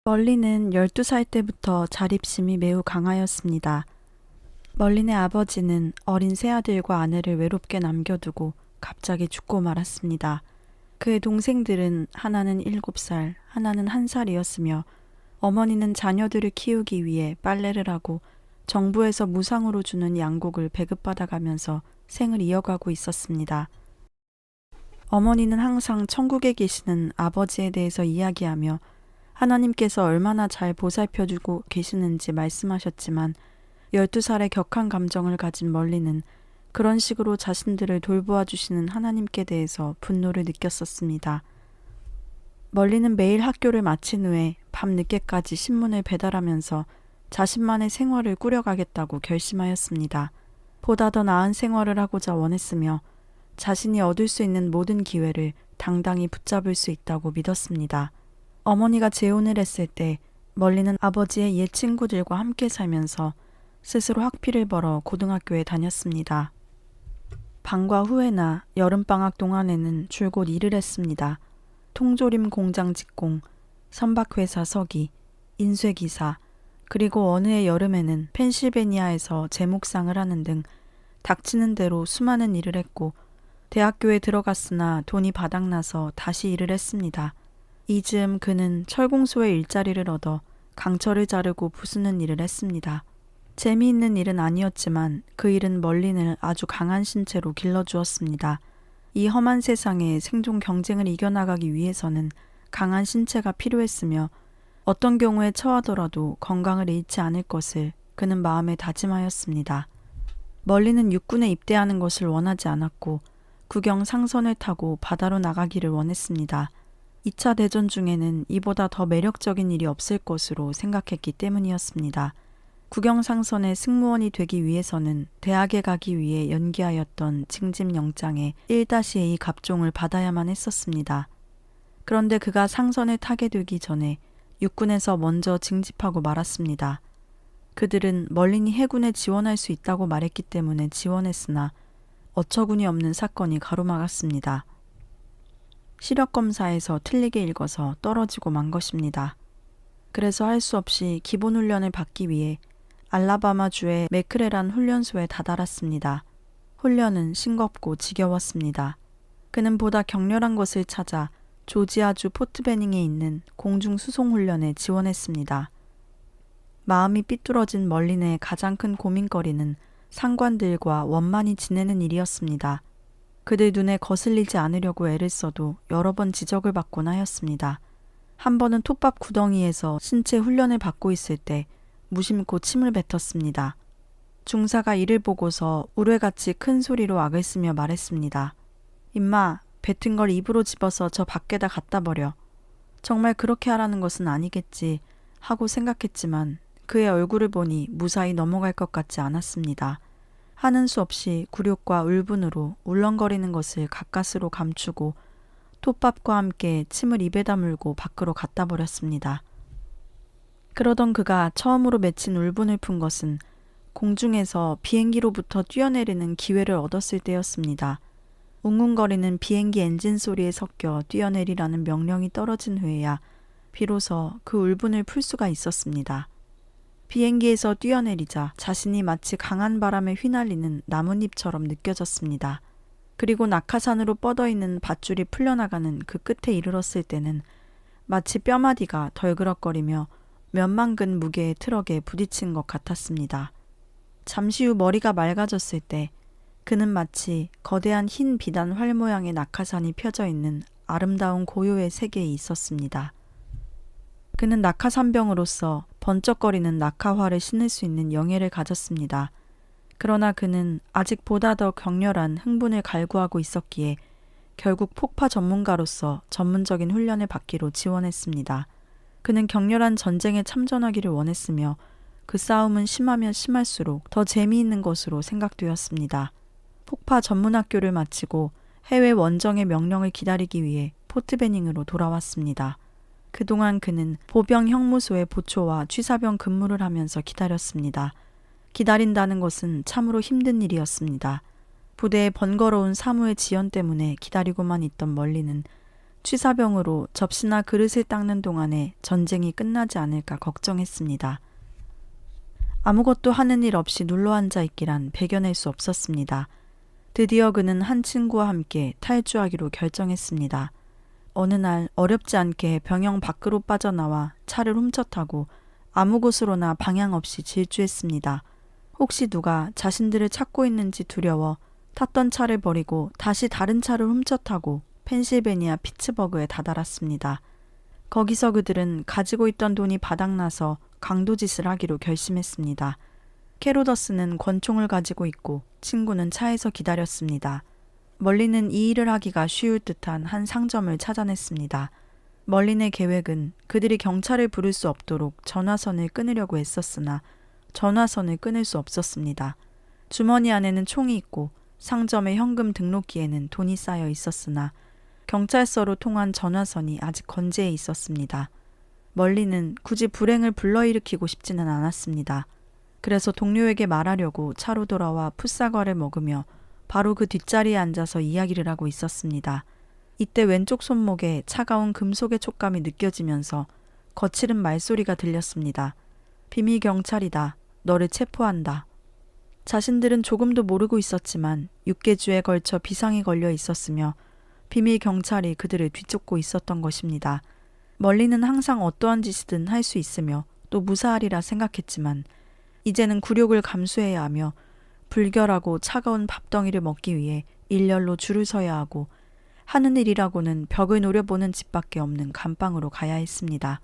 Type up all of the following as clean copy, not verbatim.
멀리는 12살 때부터 자립심이 매우 강하였습니다. 멀린의 아버지는 어린 새아들과 아내를 외롭게 남겨두고 갑자기 죽고 말았습니다. 그의 동생들은 하나는 7살, 하나는 1살이었으며 어머니는 자녀들을 키우기 위해 빨래를 하고 정부에서 무상으로 주는 양곡을 배급받아가면서 생을 이어가고 있었습니다. 어머니는 항상 천국에 계시는 아버지에 대해서 이야기하며 하나님께서 얼마나 잘 보살펴주고 계시는지 말씀하셨지만 12살의 격한 감정을 가진 멀리는 그런 식으로 자신들을 돌보아 주시는 하나님께 대해서 분노를 느꼈었습니다. 멀리는 매일 학교를 마친 후에 밤늦게까지 신문을 배달하면서 자신만의 생활을 꾸려가겠다고 결심하였습니다. 보다 더 나은 생활을 하고자 원했으며 자신이 얻을 수 있는 모든 기회를 당당히 붙잡을 수 있다고 믿었습니다. 어머니가 재혼을 했을 때 멀리는 아버지의 옛 친구들과 함께 살면서 스스로 학비를 벌어 고등학교에 다녔습니다. 방과 후에나 여름방학 동안에는 줄곧 일을 했습니다. 통조림 공장 직공, 선박회사 서기, 인쇄기사, 그리고 어느 해 여름에는 펜실베니아에서 제목상을 하는 등 닥치는 대로 수많은 일을 했고 대학교에 들어갔으나 돈이 바닥나서 다시 일을 했습니다. 이즈음 그는 철공소에 일자리를 얻어 강철을 자르고 부수는 일을 했습니다. 재미있는 일은 아니었지만 그 일은 멀린을 아주 강한 신체로 길러주었습니다. 이 험한 세상에 생존 경쟁을 이겨나가기 위해서는 강한 신체가 필요했으며 어떤 경우에 처하더라도 건강을 잃지 않을 것을 그는 마음에 다짐하였습니다. 멀린은 육군에 입대하는 것을 원하지 않았고 국영 상선을 타고 바다로 나가기를 원했습니다. 2차 대전 중에는 이보다 더 매력적인 일이 없을 것으로 생각했기 때문이었습니다. 국영상선의 승무원이 되기 위해서는 대학에 가기 위해 연기하였던 징집 영장에 1-A 갑종을 받아야만 했었습니다. 그런데 그가 상선을 타게 되기 전에 육군에서 먼저 징집하고 말았습니다. 그들은 멀린이 해군에 지원할 수 있다고 말했기 때문에 지원했으나 어처구니 없는 사건이 가로막았습니다. 시력검사에서 틀리게 읽어서 떨어지고 만 것입니다. 그래서 할 수 없이 기본훈련을 받기 위해 알라바마주의 맥크레란 훈련소에 다다랐습니다. 훈련은 싱겁고 지겨웠습니다. 그는 보다 격렬한 것을 찾아 조지아주 포트베닝에 있는 공중수송훈련에 지원했습니다. 마음이 삐뚤어진 멀린의 가장 큰 고민거리는 상관들과 원만히 지내는 일이었습니다. 그들 눈에 거슬리지 않으려고 애를 써도 여러 번 지적을 받곤 하였습니다. 한 번은 톱밥 구덩이에서 신체 훈련을 받고 있을 때 무심코 침을 뱉었습니다. 중사가 이를 보고서 우레같이 큰 소리로 악을 쓰며 말했습니다. 임마, 뱉은 걸 입으로 집어서 저 밖에다 갖다 버려. 정말 그렇게 하라는 것은 아니겠지 하고 생각했지만 그의 얼굴을 보니 무사히 넘어갈 것 같지 않았습니다. 하는 수 없이 굴욕과 울분으로 울렁거리는 것을 가까스로 감추고 톱밥과 함께 침을 입에 다물고 밖으로 갖다 버렸습니다. 그러던 그가 처음으로 맺힌 울분을 푼 것은 공중에서 비행기로부터 뛰어내리는 기회를 얻었을 때였습니다. 웅웅거리는 비행기 엔진 소리에 섞여 뛰어내리라는 명령이 떨어진 후에야 비로소 그 울분을 풀 수가 있었습니다. 비행기에서 뛰어내리자 자신이 마치 강한 바람에 휘날리는 나뭇잎처럼 느껴졌습니다. 그리고 낙하산으로 뻗어있는 밧줄이 풀려나가는 그 끝에 이르렀을 때는 마치 뼈마디가 덜그럭거리며 몇만 근 무게의 트럭에 부딪힌 것 같았습니다. 잠시 후 머리가 맑아졌을 때 그는 마치 거대한 흰 비단 활 모양의 낙하산이 펴져 있는 아름다운 고요의 세계에 있었습니다. 그는 낙하산병으로서 번쩍거리는 낙하화를 신을 수 있는 영예를 가졌습니다. 그러나 그는 아직 보다 더 격렬한 흥분을 갈구하고 있었기에 결국 폭파 전문가로서 전문적인 훈련을 받기로 지원했습니다. 그는 격렬한 전쟁에 참전하기를 원했으며 그 싸움은 심하면 심할수록 더 재미있는 것으로 생각되었습니다. 폭파 전문학교를 마치고 해외 원정의 명령을 기다리기 위해 포트베닝으로 돌아왔습니다. 그동안 그는 보병 형무소의 보초와 취사병 근무를 하면서 기다렸습니다. 기다린다는 것은 참으로 힘든 일이었습니다. 부대의 번거로운 사무의 지연 때문에 기다리고만 있던 멀리는 취사병으로 접시나 그릇을 닦는 동안에 전쟁이 끝나지 않을까 걱정했습니다. 아무것도 하는 일 없이 눌러앉아 있기란 배겨낼 수 없었습니다. 드디어 그는 한 친구와 함께 탈주하기로 결정했습니다. 어느 날 어렵지 않게 병영 밖으로 빠져나와 차를 훔쳐타고 아무 곳으로나 방향 없이 질주했습니다. 혹시 누가 자신들을 찾고 있는지 두려워 탔던 차를 버리고 다시 다른 차를 훔쳐타고 펜실베니아 피츠버그에 다다랐습니다. 거기서 그들은 가지고 있던 돈이 바닥나서 강도짓을 하기로 결심했습니다. 캐로더스는 권총을 가지고 있고 친구는 차에서 기다렸습니다. 멀린은 이 일을 하기가 쉬울 듯한 한 상점을 찾아냈습니다. 멀린의 계획은 그들이 경찰을 부를 수 없도록 전화선을 끊으려고 했었으나 전화선을 끊을 수 없었습니다. 주머니 안에는 총이 있고 상점의 현금 등록기에는 돈이 쌓여 있었으나 경찰서로 통한 전화선이 아직 건재해 있었습니다. 멀린은 굳이 불행을 불러일으키고 싶지는 않았습니다. 그래서 동료에게 말하려고 차로 돌아와 풋사과를 먹으며 바로 그 뒷자리에 앉아서 이야기를 하고 있었습니다. 이때 왼쪽 손목에 차가운 금속의 촉감이 느껴지면서 거칠은 말소리가 들렸습니다. 비밀 경찰이다. 너를 체포한다. 자신들은 조금도 모르고 있었지만 6개주에 걸쳐 비상이 걸려 있었으며 비밀 경찰이 그들을 뒤쫓고 있었던 것입니다. 멀리는 항상 어떠한 짓이든 할 수 있으며 또 무사하리라 생각했지만 이제는 굴욕을 감수해야 하며 불결하고 차가운 밥덩이를 먹기 위해 일렬로 줄을 서야 하고 하는 일이라고는 벽을 노려보는 집밖에 없는 감방으로 가야 했습니다.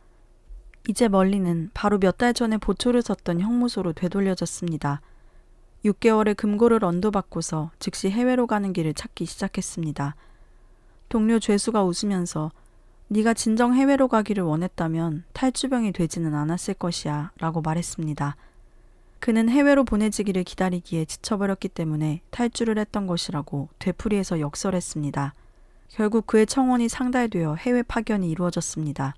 이제 멀리는 바로 몇 달 전에 보초를 섰던 형무소로 되돌려졌습니다. 6개월의 금고를 언도받고서 즉시 해외로 가는 길을 찾기 시작했습니다. 동료 죄수가 웃으면서 네가 진정 해외로 가기를 원했다면 탈주병이 되지는 않았을 것이야 라고 말했습니다. 그는 해외로 보내지기를 기다리기에 지쳐버렸기 때문에 탈주를 했던 것이라고 되풀이해서 역설했습니다. 결국 그의 청혼이 상달되어 해외 파견이 이루어졌습니다.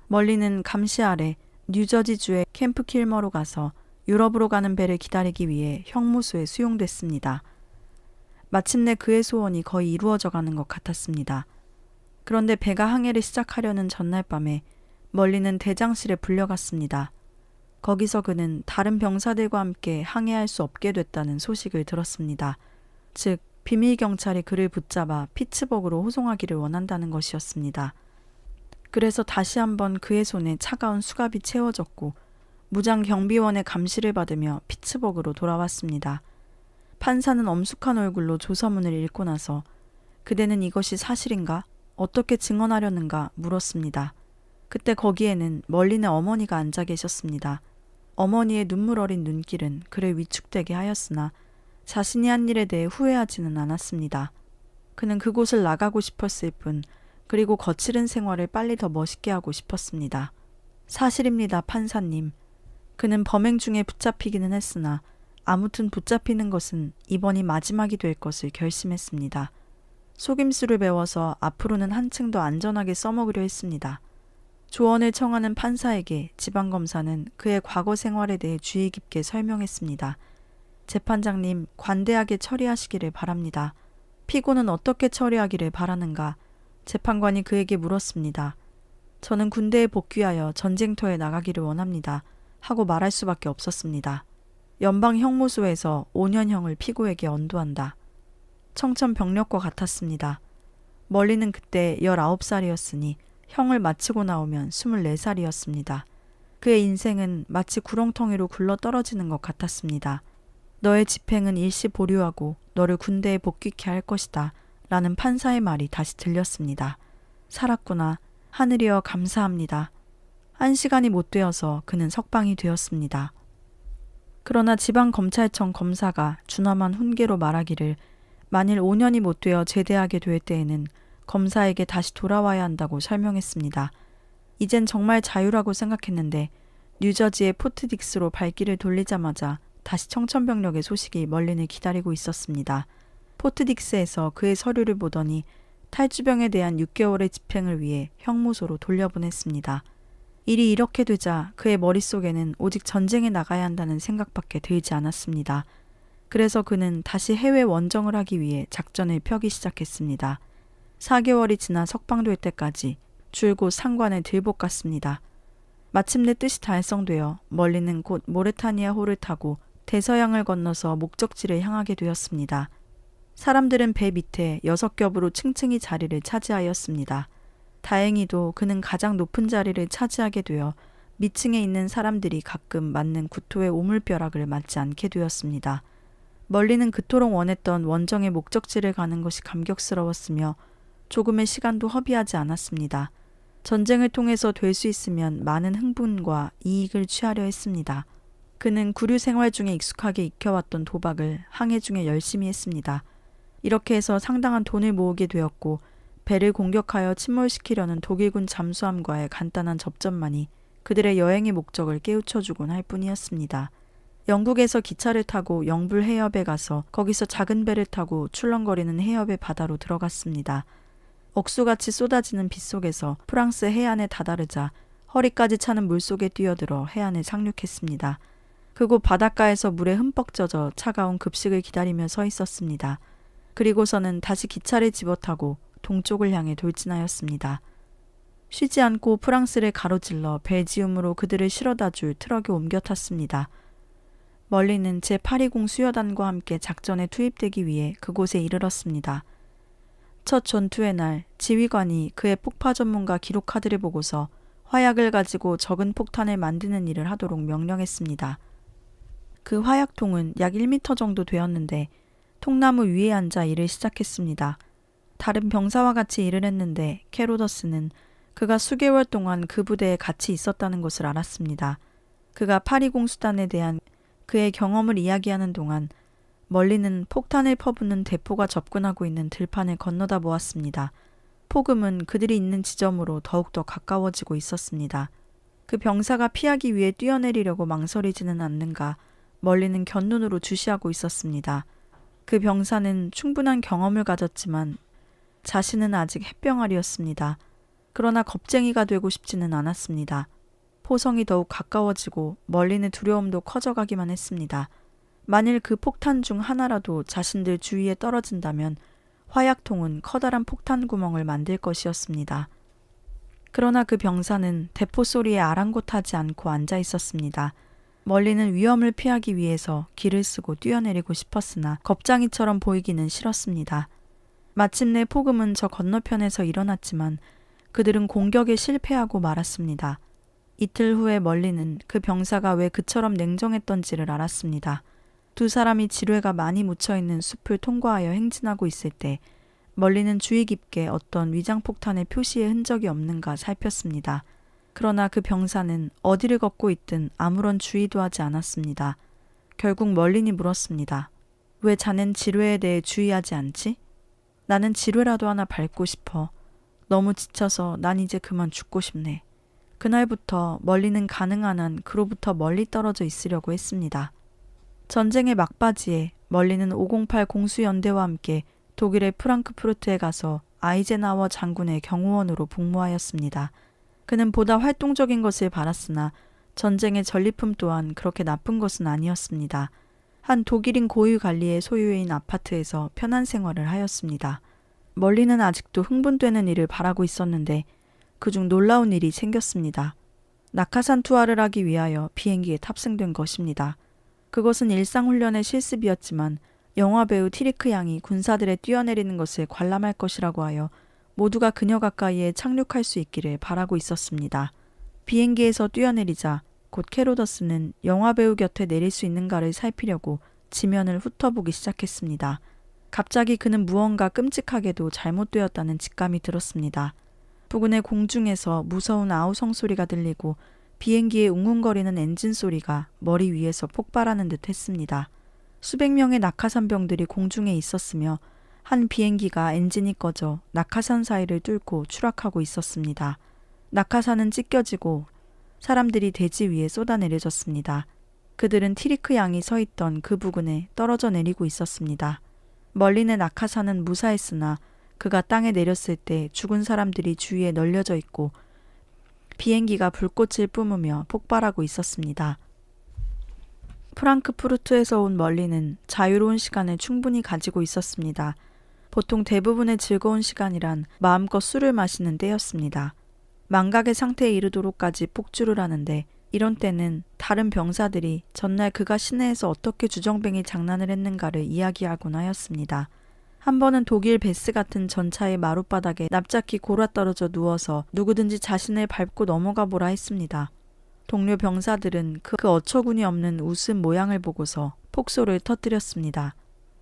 멀리는 감시 아래 뉴저지주의 캠프 킬머로 가서 유럽으로 가는 배를 기다리기 위해 형무소에 수용됐습니다. 마침내 그의 소원이 거의 이루어져 가는 것 같았습니다. 그런데 배가 항해를 시작하려는 전날 밤에 멀리는 대장실에 불려갔습니다. 거기서 그는 다른 병사들과 함께 항해할 수 없게 됐다는 소식을 들었습니다. 즉, 비밀 경찰이 그를 붙잡아 피츠버그로 호송하기를 원한다는 것이었습니다. 그래서 다시 한번 그의 손에 차가운 수갑이 채워졌고 무장 경비원의 감시를 받으며 피츠버그로 돌아왔습니다. 판사는 엄숙한 얼굴로 조서문을 읽고 나서 그대는 이것이 사실인가? 어떻게 증언하려는가? 물었습니다. 그때 거기에는 멀린의 어머니가 앉아 계셨습니다. 어머니의 눈물 어린 눈길은 그를 위축되게 하였으나 자신이 한 일에 대해 후회하지는 않았습니다. 그는 그곳을 나가고 싶었을 뿐 그리고 거칠은 생활을 빨리 더 멋있게 하고 싶었습니다. 사실입니다, 판사님. 그는 범행 중에 붙잡히기는 했으나 아무튼 붙잡히는 것은 이번이 마지막이 될 것을 결심했습니다. 속임수를 배워서 앞으로는 한층 더 안전하게 써먹으려 했습니다. 조언을 청하는 판사에게 지방검사는 그의 과거 생활에 대해 주의 깊게 설명했습니다. 재판장님, 관대하게 처리하시기를 바랍니다. 피고는 어떻게 처리하기를 바라는가? 재판관이 그에게 물었습니다. 저는 군대에 복귀하여 전쟁터에 나가기를 원합니다. 하고 말할 수밖에 없었습니다. 연방형무소에서 5년형을 피고에게 언도한다. 청천벽력과 같았습니다. 멀리는 그때 19살이었으니 형을 마치고 나오면 24살이었습니다. 그의 인생은 마치 구렁텅이로 굴러 떨어지는 것 같았습니다. 너의 집행은 일시 보류하고 너를 군대에 복귀케 할 것이다. 라는 판사의 말이 다시 들렸습니다. 살았구나. 하늘이여 감사합니다. 1시간이 못 되어서 그는 석방이 되었습니다. 그러나 지방검찰청 검사가 준엄한 훈계로 말하기를 만일 5년이 못 되어 제대하게 될 때에는 검사에게 다시 돌아와야 한다고 설명했습니다. 이젠 정말 자유라고 생각했는데 뉴저지의 포트딕스로 발길을 돌리자마자 다시 청천벽력의 소식이 멀린을 기다리고 있었습니다. 포트딕스에서 그의 서류를 보더니 탈주병에 대한 6개월의 집행을 위해 형무소로 돌려보냈습니다. 일이 이렇게 되자 그의 머릿속에는 오직 전쟁에 나가야 한다는 생각밖에 들지 않았습니다. 그래서 그는 다시 해외 원정을 하기 위해 작전을 펴기 시작했습니다. 4개월이 지나 석방될 때까지 줄곧 상관을 들볶았습니다. 마침내 뜻이 달성되어 멀리는 곧 모레타니아 호를 타고 대서양을 건너서 목적지를 향하게 되었습니다. 사람들은 배 밑에 6겹으로 층층이 자리를 차지하였습니다. 다행히도 그는 가장 높은 자리를 차지하게 되어 밑층에 있는 사람들이 가끔 맞는 구토의 오물벼락을 맞지 않게 되었습니다. 멀리는 그토록 원했던 원정의 목적지를 가는 것이 감격스러웠으며 조금의 시간도 허비하지 않았습니다. 전쟁을 통해서 될 수 있으면 많은 흥분과 이익을 취하려 했습니다. 그는 구류 생활 중에 익숙하게 익혀왔던 도박을 항해 중에 열심히 했습니다. 이렇게 해서 상당한 돈을 모으게 되었고 배를 공격하여 침몰시키려는 독일군 잠수함과의 간단한 접전만이 그들의 여행의 목적을 깨우쳐주곤 할 뿐이었습니다. 영국에서 기차를 타고 영불 해협에 가서 거기서 작은 배를 타고 출렁거리는 해협의 바다로 들어갔습니다. 억수같이 쏟아지는 빗속에서 프랑스 해안에 다다르자 허리까지 차는 물속에 뛰어들어 해안에 상륙했습니다. 그곳 바닷가에서 물에 흠뻑 젖어 차가운 급식을 기다리며 서 있었습니다. 그리고서는 다시 기차를 집어타고 동쪽을 향해 돌진하였습니다. 쉬지 않고 프랑스를 가로질러 벨지움으로 그들을 실어다 줄 트럭에 옮겨 탔습니다. 멀리는 제820 수여단과 함께 작전에 투입되기 위해 그곳에 이르렀습니다. 첫 전투의 날 지휘관이 그의 폭파 전문가 기록 카드를 보고서 화약을 가지고 적은 폭탄을 만드는 일을 하도록 명령했습니다. 그 화약통은 약 1m 정도 되었는데 통나무 위에 앉아 일을 시작했습니다. 다른 병사와 같이 일을 했는데 캐로더스는 그가 수개월 동안 그 부대에 같이 있었다는 것을 알았습니다. 그가 820 수단에 대한 그의 경험을 이야기하는 동안 멀리는 폭탄을 퍼붓는 대포가 접근하고 있는 들판을 건너다 보았습니다. 폭음은 그들이 있는 지점으로 더욱더 가까워지고 있었습니다. 그 병사가 피하기 위해 뛰어내리려고 망설이지는 않는가 멀리는 곁눈으로 주시하고 있었습니다. 그 병사는 충분한 경험을 가졌지만 자신은 아직 햇병아리였습니다. 그러나 겁쟁이가 되고 싶지는 않았습니다. 포성이 더욱 가까워지고 멀리는 두려움도 커져가기만 했습니다. 만일 그 폭탄 중 하나라도 자신들 주위에 떨어진다면 화약통은 커다란 폭탄 구멍을 만들 것이었습니다. 그러나 그 병사는 대포 소리에 아랑곳하지 않고 앉아 있었습니다. 멀리는 위험을 피하기 위해서 기를 쓰고 뛰어내리고 싶었으나 겁장이처럼 보이기는 싫었습니다. 마침내 폭음은 저 건너편에서 일어났지만 그들은 공격에 실패하고 말았습니다. 이틀 후에 멀리는 그 병사가 왜 그처럼 냉정했던지를 알았습니다. 두 사람이 지뢰가 많이 묻혀있는 숲을 통과하여 행진하고 있을 때 멀리는 주의 깊게 어떤 위장폭탄의 표시의 흔적이 없는가 살폈습니다. 그러나 그 병사는 어디를 걷고 있든 아무런 주의도 하지 않았습니다. 결국 멀린이 물었습니다. 왜 자넨 지뢰에 대해 주의하지 않지? 나는 지뢰라도 하나 밟고 싶어. 너무 지쳐서 난 이제 그만 죽고 싶네. 그날부터 멀리는 가능한 한 그로부터 멀리 떨어져 있으려고 했습니다. 전쟁의 막바지에 멀리는 508 공수연대와 함께 독일의 프랑크푸르트에 가서 아이젠하워 장군의 경호원으로 복무하였습니다. 그는 보다 활동적인 것을 바랐으나 전쟁의 전리품 또한 그렇게 나쁜 것은 아니었습니다. 한 독일인 고유 관리의 소유인 아파트에서 편한 생활을 하였습니다. 멀리는 아직도 흥분되는 일을 바라고 있었는데 그중 놀라운 일이 생겼습니다. 낙하산 투하를 하기 위하여 비행기에 탑승된 것입니다. 그것은 일상훈련의 실습이었지만 영화배우 티리크 양이 군사들의 뛰어내리는 것을 관람할 것이라고 하여 모두가 그녀 가까이에 착륙할 수 있기를 바라고 있었습니다. 비행기에서 뛰어내리자 곧 캐로더스는 영화배우 곁에 내릴 수 있는가를 살피려고 지면을 훑어보기 시작했습니다. 갑자기 그는 무언가 끔찍하게도 잘못되었다는 직감이 들었습니다. 부근의 공중에서 무서운 아우성 소리가 들리고 비행기의 웅웅거리는 엔진 소리가 머리 위에서 폭발하는 듯 했습니다. 수백 명의 낙하산병들이 공중에 있었으며 한 비행기가 엔진이 꺼져 낙하산 사이를 뚫고 추락하고 있었습니다. 낙하산은 찢겨지고 사람들이 대지 위에 쏟아내려졌습니다. 그들은 티리크 양이 서 있던 그 부근에 떨어져 내리고 있었습니다. 멀리는 낙하산은 무사했으나 그가 땅에 내렸을 때 죽은 사람들이 주위에 널려져 있고 비행기가 불꽃을 뿜으며 폭발하고 있었습니다. 프랑크푸르트에서 온 멀리는 자유로운 시간을 충분히 가지고 있었습니다. 보통 대부분의 즐거운 시간이란 마음껏 술을 마시는 때였습니다. 망각의 상태에 이르도록까지 폭주를 하는데 이런 때는 다른 병사들이 전날 그가 시내에서 어떻게 주정뱅이 장난을 했는가를 이야기하곤 하였습니다. 한 번은 독일 베스 같은 전차의 마룻바닥에 납작히 골아떨어져 누워서 누구든지 자신을 밟고 넘어가 보라 했습니다. 동료 병사들은 그 어처구니 없는 웃음 모양을 보고서 폭소를 터뜨렸습니다.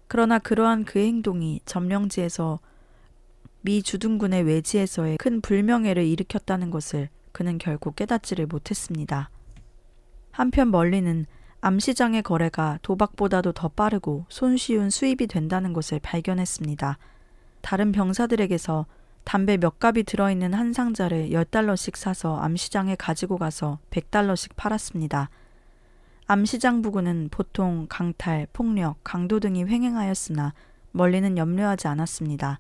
그러나 그러한 그의 행동이 점령지에서 미 주둔군의 외지에서의 큰 불명예를 일으켰다는 것을 그는 결국 깨닫지를 못했습니다. 한편 멀리는 암시장의 거래가 도박보다도 더 빠르고 손쉬운 수입이 된다는 것을 발견했습니다. 다른 병사들에게서 담배 몇 갑이 들어있는 한 상자를 10달러씩 사서 암시장에 가지고 가서 100달러씩 팔았습니다. 암시장 부군은 보통 강탈, 폭력, 강도 등이 횡행하였으나 멀리는 염려하지 않았습니다.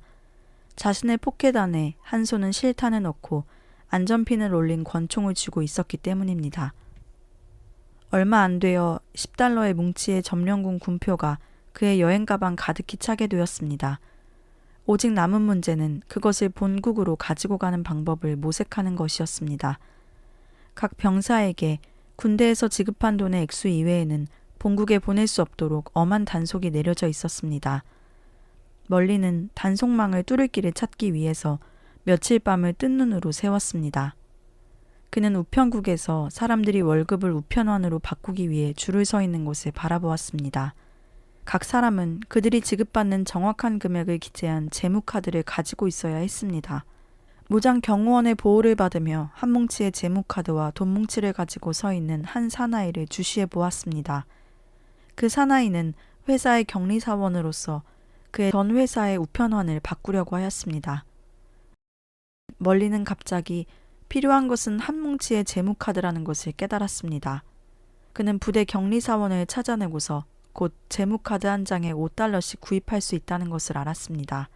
자신의 포켓안에 한 손은 실탄을 넣고 안전핀을 올린 권총을 쥐고 있었기 때문입니다. 얼마 안 되어 10달러의 뭉치의 점령군 군표가 그의 여행 가방 가득히 차게 되었습니다. 오직 남은 문제는 그것을 본국으로 가지고 가는 방법을 모색하는 것이었습니다. 각 병사에게 군대에서 지급한 돈의 액수 이외에는 본국에 보낼 수 없도록 엄한 단속이 내려져 있었습니다. 멀리는 단속망을 뚫을 길을 찾기 위해서 며칠 밤을 뜬 눈으로 세웠습니다. 그는 우편국에서 사람들이 월급을 우편환으로 바꾸기 위해 줄을 서 있는 곳을 바라보았습니다. 각 사람은 그들이 지급받는 정확한 금액을 기재한 재무카드를 가지고 있어야 했습니다. 무장 경호원의 보호를 받으며 한 뭉치의 재무카드와 돈 뭉치를 가지고 서 있는 한 사나이를 주시해 보았습니다. 그 사나이는 회사의 격리사원으로서 그의 전 회사의 우편환을 바꾸려고 하였습니다. 멀리는 갑자기 필요한 것은 한 뭉치의 재무카드라는 것을 깨달았습니다. 그는 부대 격리사원을 찾아내고서 곧 재무카드 한 장에 5달러씩 구입할 수 있다는 것을 알았습니다.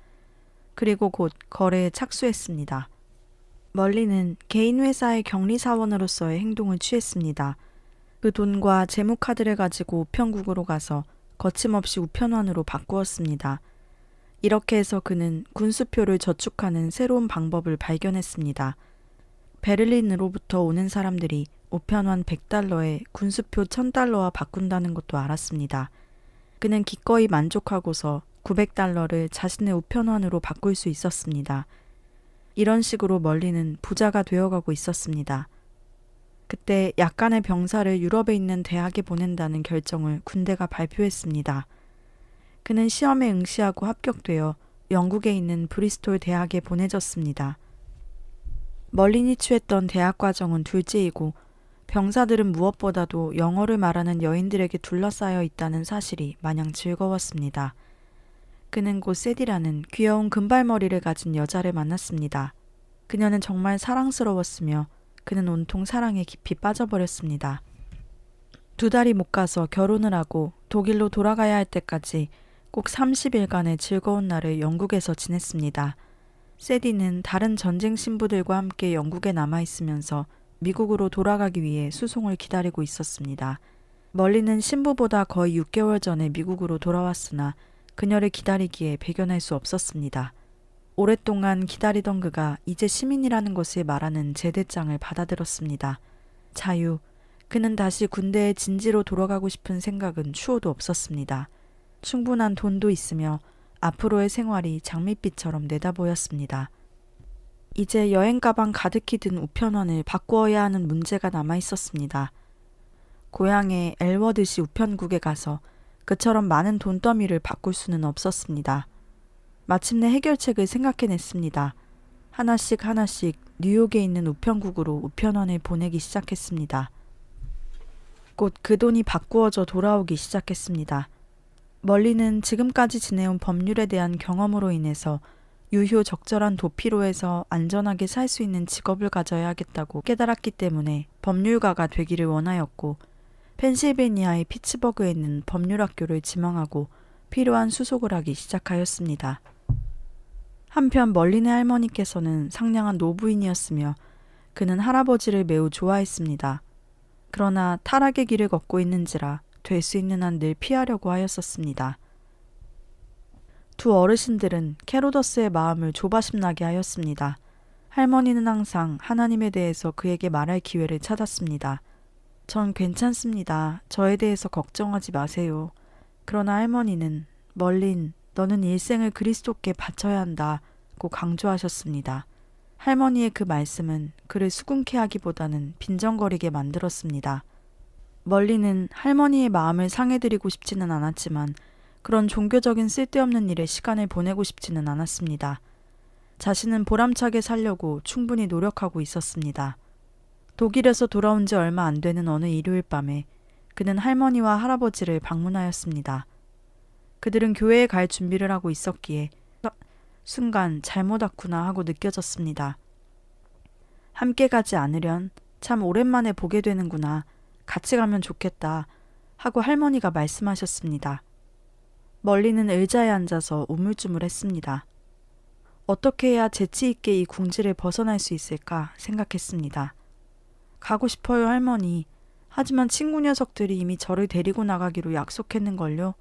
그리고 곧 거래에 착수했습니다. 멀리는 개인 회사의 격리사원으로서의 행동을 취했습니다. 그 돈과 재무카드를 가지고 우편국으로 가서 거침없이 우편환으로 바꾸었습니다. 이렇게 해서 그는 군수표를 저축하는 새로운 방법을 발견했습니다. 베를린으로부터 오는 사람들이 우편환 100달러에 군수표 1000달러와 바꾼다는 것도 알았습니다. 그는 기꺼이 만족하고서 900달러를 자신의 우편환으로 바꿀 수 있었습니다. 이런 식으로 멀리는 부자가 되어가고 있었습니다. 그때 약간의 병사를 유럽에 있는 대학에 보낸다는 결정을 군대가 발표했습니다. 그는 시험에 응시하고 합격되어 영국에 있는 브리스톨 대학에 보내졌습니다. 멀린이 취했던 대학 과정은 둘째이고 병사들은 무엇보다도 영어를 말하는 여인들에게 둘러싸여 있다는 사실이 마냥 즐거웠습니다. 그는 곧 세디라는 귀여운 금발머리를 가진 여자를 만났습니다. 그녀는 정말 사랑스러웠으며 그는 온통 사랑에 깊이 빠져버렸습니다. 2달이 못 가서 결혼을 하고 독일로 돌아가야 할 때까지 꼭 30일간의 즐거운 날을 영국에서 지냈습니다. 세디는 다른 전쟁 신부들과 함께 영국에 남아있으면서 미국으로 돌아가기 위해 수송을 기다리고 있었습니다. 멀리는 신부보다 거의 6개월 전에 미국으로 돌아왔으나 그녀를 기다리기에 배견할 수 없었습니다. 오랫동안 기다리던 그가 이제 시민이라는 것을 말하는 제대장을 받아들었습니다. 자유, 그는 다시 군대의 진지로 돌아가고 싶은 생각은 추호도 없었습니다. 충분한 돈도 있으며 앞으로의 생활이 장밋빛처럼 내다보였습니다. 이제 여행 가방 가득히 든 우편환을 바꾸어야 하는 문제가 남아 있었습니다. 고향의 엘워드시 우편국에 가서 그처럼 많은 돈더미를 바꿀 수는 없었습니다. 마침내 해결책을 생각해냈습니다. 하나씩 뉴욕에 있는 우편국으로 우편환을 보내기 시작했습니다. 곧 그 돈이 바꾸어져 돌아오기 시작했습니다. 멀리는 지금까지 지내온 법률에 대한 경험으로 인해서 유효 적절한 도피로에서 안전하게 살 수 있는 직업을 가져야 하겠다고 깨달았기 때문에 법률가가 되기를 원하였고 펜실베니아의 피츠버그에 있는 법률학교를 지망하고 필요한 수속을 하기 시작하였습니다. 한편 멀린의 할머니께서는 상냥한 노부인이었으며 그는 할아버지를 매우 좋아했습니다. 그러나 타락의 길을 걷고 있는지라 될 수 있는 한 늘 피하려고 하였었습니다. 두 어르신들은 캐로더스의 마음을 조바심나게 하였습니다. 할머니는 항상 하나님에 대해서 그에게 말할 기회를 찾았습니다. 전 괜찮습니다. 저에 대해서 걱정하지 마세요. 그러나 할머니는 멀린 너는 일생을 그리스도께 바쳐야 한다고 강조하셨습니다. 할머니의 그 말씀은 그를 수긍케 하기보다는 빈정거리게 만들었습니다. 멀리는 할머니의 마음을 상해드리고 싶지는 않았지만 그런 종교적인 쓸데없는 일에 시간을 보내고 싶지는 않았습니다. 자신은 보람차게 살려고 충분히 노력하고 있었습니다. 독일에서 돌아온 지 얼마 안 되는 어느 일요일 밤에 그는 할머니와 할아버지를 방문하였습니다. 그들은 교회에 갈 준비를 하고 있었기에 순간 잘못 왔구나 하고 느껴졌습니다. 함께 가지 않으련 참 오랜만에 보게 되는구나. 같이 가면 좋겠다 하고 할머니가 말씀하셨습니다. 멀리는 의자에 앉아서 우물쭈물했습니다. 어떻게 해야 재치 있게 이 궁지를 벗어날 수 있을까 생각했습니다. 가고 싶어요, 할머니. 하지만 친구 녀석들이 이미 저를 데리고 나가기로 약속했는걸요.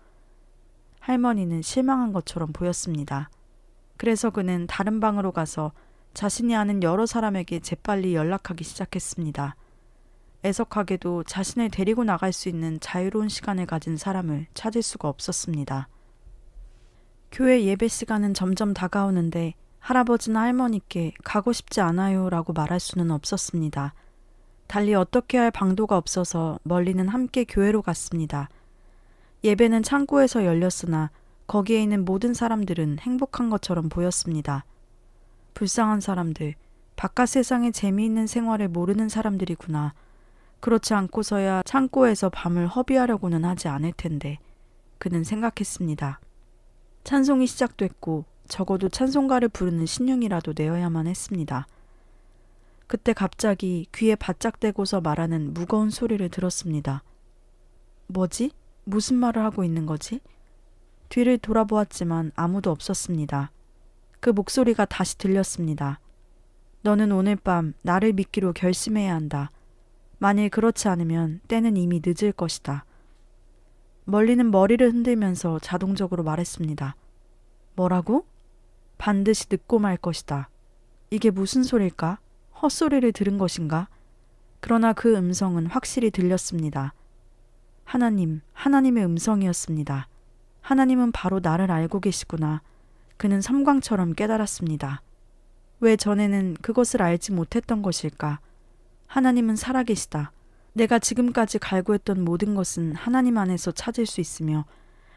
할머니는 실망한 것처럼 보였습니다. 그래서 그는 다른 방으로 가서 자신이 아는 여러 사람에게 재빨리 연락하기 시작했습니다. 애석하게도 자신을 데리고 나갈 수 있는 자유로운 시간을 가진 사람을 찾을 수가 없었습니다. 교회 예배 시간은 점점 다가오는데 할아버지나 할머니께 가고 싶지 않아요 라고 말할 수는 없었습니다. 달리 어떻게 할 방도가 없어서 멀리는 함께 교회로 갔습니다. 예배는 창고에서 열렸으나 거기에 있는 모든 사람들은 행복한 것처럼 보였습니다. 불쌍한 사람들, 바깥 세상의 재미있는 생활을 모르는 사람들이구나. 그렇지 않고서야 창고에서 밤을 허비하려고는 하지 않을 텐데 그는 생각했습니다. 찬송이 시작됐고 적어도 찬송가를 부르는 신용이라도 내어야만 했습니다. 그때 갑자기 귀에 바짝 대고서 말하는 무거운 소리를 들었습니다. 뭐지? 무슨 말을 하고 있는 거지? 뒤를 돌아보았지만 아무도 없었습니다. 그 목소리가 다시 들렸습니다. 너는 오늘 밤 나를 믿기로 결심해야 한다. 만일 그렇지 않으면 때는 이미 늦을 것이다. 멀리는 머리를 흔들면서 자동적으로 말했습니다. 뭐라고? 반드시 늦고 말 것이다. 이게 무슨 소릴까? 헛소리를 들은 것인가? 그러나 그 음성은 확실히 들렸습니다. 하나님의 음성이었습니다. 하나님은 바로 나를 알고 계시구나. 그는 섬광처럼 깨달았습니다. 왜 전에는 그것을 알지 못했던 것일까? 하나님은 살아계시다. 내가 지금까지 갈구했던 모든 것은 하나님 안에서 찾을 수 있으며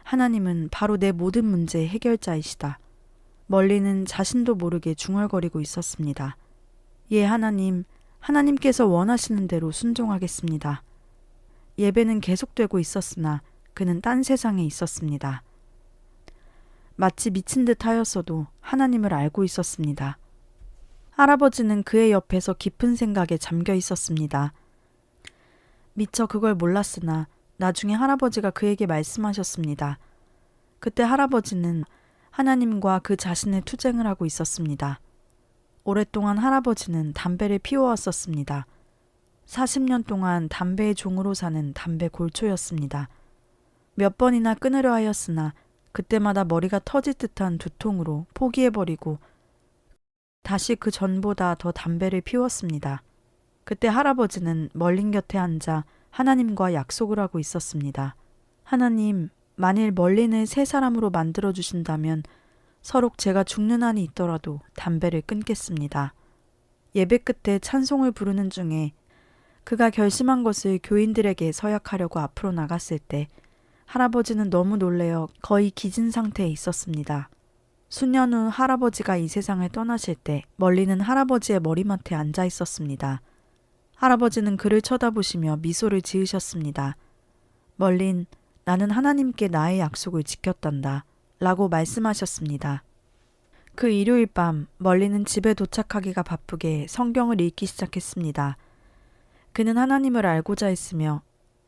하나님은 바로 내 모든 문제의 해결자이시다. 멀리는 자신도 모르게 중얼거리고 있었습니다. 예, 하나님께서 원하시는 대로 순종하겠습니다. 예배는 계속되고 있었으나 그는 딴 세상에 있었습니다. 마치 미친 듯 하였어도 하나님을 알고 있었습니다. 할아버지는 그의 옆에서 깊은 생각에 잠겨 있었습니다. 미처 그걸 몰랐으나 나중에 할아버지가 그에게 말씀하셨습니다. 그때 할아버지는 하나님과 그 자신의 투쟁을 하고 있었습니다. 오랫동안 할아버지는 담배를 피워왔었습니다. 40년 동안 담배의 종으로 사는 담배 골초였습니다. 몇 번이나 끊으려 하였으나 그때마다 머리가 터질 듯한 두통으로 포기해버리고 다시 그 전보다 더 담배를 피웠습니다. 그때 할아버지는 멀린 곁에 앉아 하나님과 약속을 하고 있었습니다. 하나님, 만일 멀린을 새 사람으로 만들어주신다면 서로 제가 죽는 한이 있더라도 담배를 끊겠습니다. 예배 끝에 찬송을 부르는 중에 그가 결심한 것을 교인들에게 서약하려고 앞으로 나갔을 때 할아버지는 너무 놀래어 거의 기진 상태에 있었습니다. 수년 후 할아버지가 이 세상을 떠나실 때 멀리는 할아버지의 머리맡에 앉아 있었습니다. 할아버지는 그를 쳐다보시며 미소를 지으셨습니다. 멀린, 나는 하나님께 나의 약속을 지켰단다 라고 말씀하셨습니다. 그 일요일 밤 멀리는 집에 도착하기가 바쁘게 성경을 읽기 시작했습니다. 그는 하나님을 알고자 했으며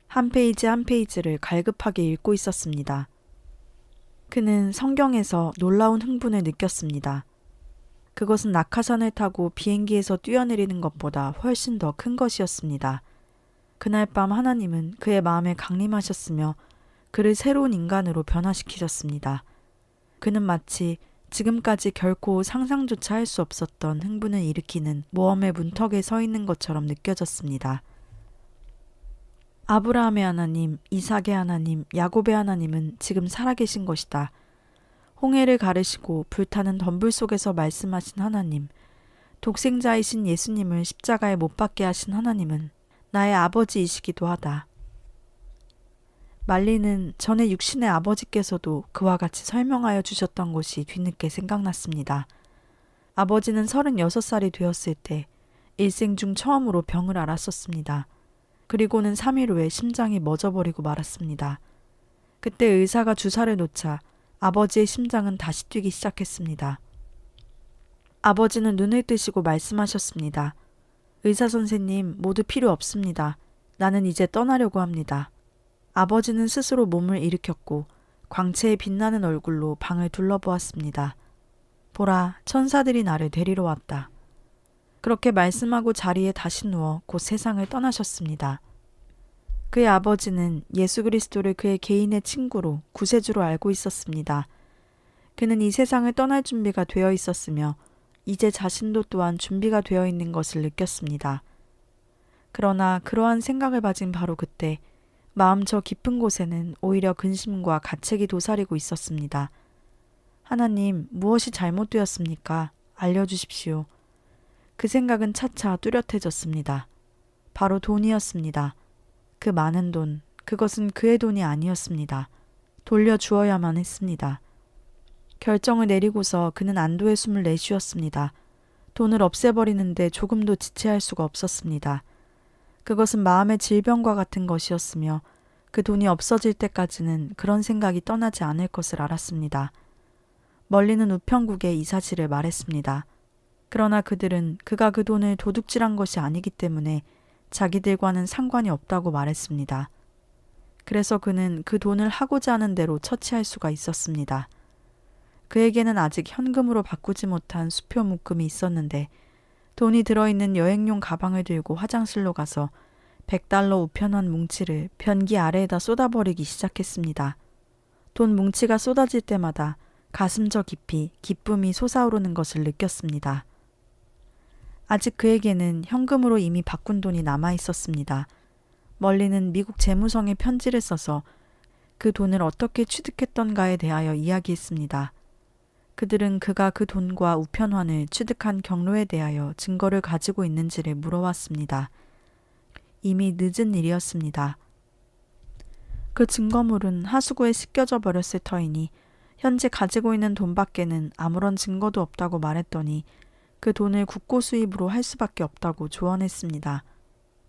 한 페이지 한 페이지를 갈급하게 읽고 있었습니다. 그는 성경에서 놀라운 흥분을 느꼈습니다. 그것은 낙하산을 타고 비행기에서 뛰어내리는 것보다 훨씬 더 큰 것이었습니다. 그날 밤 하나님은 그의 마음에 강림하셨으며 그를 새로운 인간으로 변화시키셨습니다. 그는 마치 지금까지 결코 상상조차 할 수 없었던 흥분을 일으키는 모험의 문턱에 서 있는 것처럼 느껴졌습니다. 아브라함의 하나님, 이삭의 하나님, 야곱의 하나님은 지금 살아계신 것이다. 홍해를 가르시고 불타는 덤불 속에서 말씀하신 하나님, 독생자이신 예수님을 십자가에 못 박게 하신 하나님은 나의 아버지이시기도 하다. 말리는 전에 육신의 아버지께서도 그와 같이 설명하여 주셨던 것이 뒤늦게 생각났습니다. 아버지는 36살이 되었을 때 일생 중 처음으로 병을 앓았었습니다. 그리고는 3일 후에 심장이 멎어버리고 말았습니다. 그때 의사가 주사를 놓자 아버지의 심장은 다시 뛰기 시작했습니다. 아버지는 눈을 뜨시고 말씀하셨습니다. 의사 선생님, 모두 필요 없습니다. 나는 이제 떠나려고 합니다. 아버지는 스스로 몸을 일으켰고 광채에 빛나는 얼굴로 방을 둘러보았습니다. 보라, 천사들이 나를 데리러 왔다. 그렇게 말씀하고 자리에 다시 누워 곧 세상을 떠나셨습니다. 그의 아버지는 예수 그리스도를 그의 개인의 친구로 구세주로 알고 있었습니다. 그는 이 세상을 떠날 준비가 되어 있었으며 이제 자신도 또한 준비가 되어 있는 것을 느꼈습니다. 그러나 그러한 생각을 가진 바로 그때 마음 저 깊은 곳에는 오히려 근심과 가책이 도사리고 있었습니다. 하나님, 무엇이 잘못되었습니까? 알려주십시오. 그 생각은 차차 뚜렷해졌습니다. 바로 돈이었습니다. 그 많은 돈, 그것은 그의 돈이 아니었습니다. 돌려주어야만 했습니다. 결정을 내리고서 그는 안도의 숨을 내쉬었습니다. 돈을 없애버리는데 조금도 지체할 수가 없었습니다. 그것은 마음의 질병과 같은 것이었으며 그 돈이 없어질 때까지는 그런 생각이 떠나지 않을 것을 알았습니다. 멀리는 우편국에 이 사실을 말했습니다. 그러나 그들은 그가 그 돈을 도둑질한 것이 아니기 때문에 자기들과는 상관이 없다고 말했습니다. 그래서 그는 그 돈을 하고자 하는 대로 처치할 수가 있었습니다. 그에게는 아직 현금으로 바꾸지 못한 수표 묶음이 있었는데 돈이 들어있는 여행용 가방을 들고 화장실로 가서 $100 우편한 뭉치를 변기 아래에다 쏟아버리기 시작했습니다. 돈 뭉치가 쏟아질 때마다 가슴 저 깊이 기쁨이 솟아오르는 것을 느꼈습니다. 아직 그에게는 현금으로 이미 바꾼 돈이 남아 있었습니다. 멀리는 미국 재무성에 편지를 써서 그 돈을 어떻게 취득했던가에 대하여 이야기했습니다. 그들은 그가 그 돈과 우편환을 취득한 경로에 대하여 증거를 가지고 있는지를 물어왔습니다. 이미 늦은 일이었습니다. 그 증거물은 하수구에 씻겨져 버렸을 터이니 현재 가지고 있는 돈밖에는 아무런 증거도 없다고 말했더니 그 돈을 국고 수입으로 할 수밖에 없다고 조언했습니다.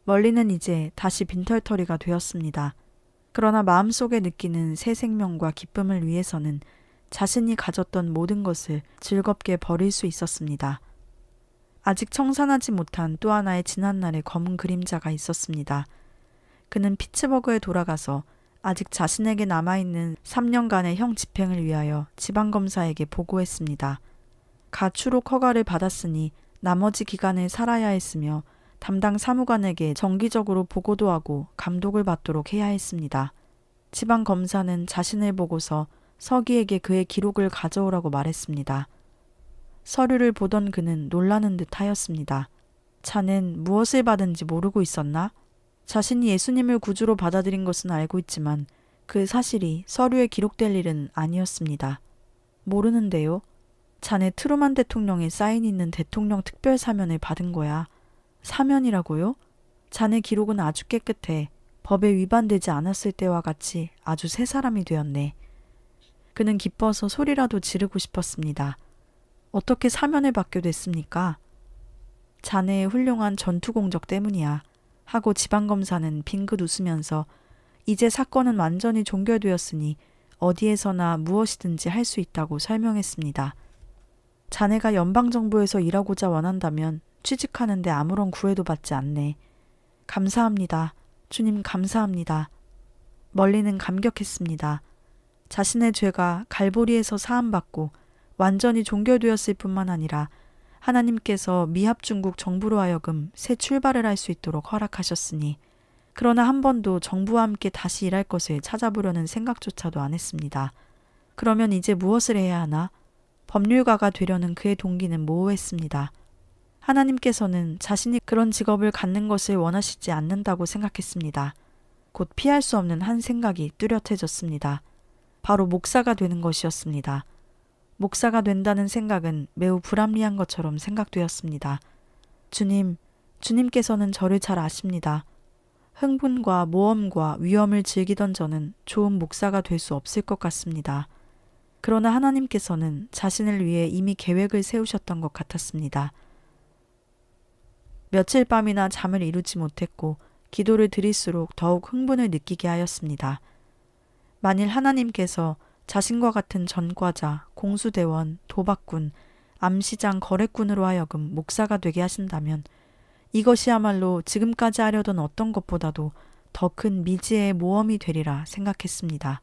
멀리는 이제 다시 빈털터리가 되었습니다. 그러나 마음속에 느끼는 새 생명과 기쁨을 위해서는 자신이 가졌던 모든 것을 즐겁게 버릴 수 있었습니다. 아직 청산하지 못한 또 하나의 지난날의 검은 그림자가 있었습니다. 그는 피츠버그에 돌아가서 아직 자신에게 남아있는 3년간의 형 집행을 위하여 지방검사에게 보고했습니다. 가출옥 허가를 받았으니 나머지 기간을 살아야 했으며 담당 사무관에게 정기적으로 보고도 하고 감독을 받도록 해야 했습니다. 지방검사는 자신을 보고서 서기에게 그의 기록을 가져오라고 말했습니다. 서류를 보던 그는 놀라는 듯 하였습니다. 자넨 무엇을 받은지 모르고 있었나? 자신이 예수님을 구주로 받아들인 것은 알고 있지만 그 사실이 서류에 기록될 일은 아니었습니다. 모르는데요. 자네 트루만 대통령의 사인이 있는 대통령 특별 사면을 받은 거야. 사면이라고요? 자네 기록은 아주 깨끗해. 법에 위반되지 않았을 때와 같이 아주 새 사람이 되었네. 그는 기뻐서 소리라도 지르고 싶었습니다. 어떻게 사면을 받게 됐습니까? 자네의 훌륭한 전투 공적 때문이야. 하고 지방검사는 빙긋 웃으면서 이제 사건은 완전히 종결되었으니 어디에서나 무엇이든지 할 수 있다고 설명했습니다. 자네가 연방정부에서 일하고자 원한다면 취직하는데 아무런 구애도 받지 않네. 감사합니다. 주님 감사합니다. 멀리는 감격했습니다. 자신의 죄가 갈보리에서 사함받고 완전히 종결되었을 뿐만 아니라 하나님께서 미합중국 정부로 하여금 새 출발을 할 수 있도록 허락하셨으니 그러나 한 번도 정부와 함께 다시 일할 것을 찾아보려는 생각조차도 안 했습니다. 그러면 이제 무엇을 해야 하나? 법률가가 되려는 그의 동기는 모호했습니다. 하나님께서는 자신이 그런 직업을 갖는 것을 원하시지 않는다고 생각했습니다. 곧 피할 수 없는 한 생각이 뚜렷해졌습니다. 바로 목사가 되는 것이었습니다. 목사가 된다는 생각은 매우 불합리한 것처럼 생각되었습니다. 주님께서는 저를 잘 아십니다. 흥분과 모험과 위험을 즐기던 저는 좋은 목사가 될 수 없을 것 같습니다. 그러나 하나님께서는 자신을 위해 이미 계획을 세우셨던 것 같았습니다. 며칠 밤이나 잠을 이루지 못했고 기도를 드릴수록 더욱 흥분을 느끼게 하였습니다. 만일 하나님께서 자신과 같은 전과자, 공수대원, 도박꾼, 암시장 거래꾼으로 하여금 목사가 되게 하신다면 이것이야말로 지금까지 하려던 어떤 것보다도 더 큰 미지의 모험이 되리라 생각했습니다.